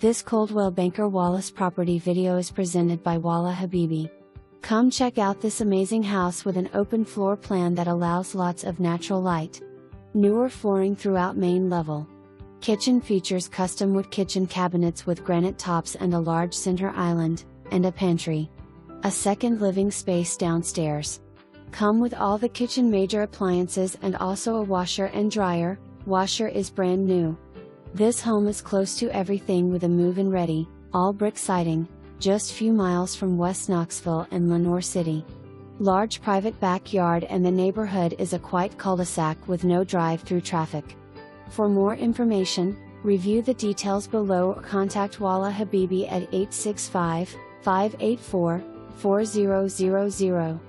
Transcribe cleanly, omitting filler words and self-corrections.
This Coldwell Banker Wallace property video is presented by Walla Habibi. Come check out this amazing house with an open floor plan that allows lots of natural light. Newer flooring throughout main level. Kitchen features custom wood kitchen cabinets with granite tops and a large center island, and a pantry. A second living space downstairs. Come with all the kitchen major appliances and also a washer and dryer. Washer is brand new. This home is close to everything with a move-in ready, all brick siding, just few miles from West Knoxville and Lenoir City. Large private backyard, and the neighborhood is a quiet cul-de-sac with no drive-through traffic. For more information, review the details below or contact Walla Habibi at 865-584-4000.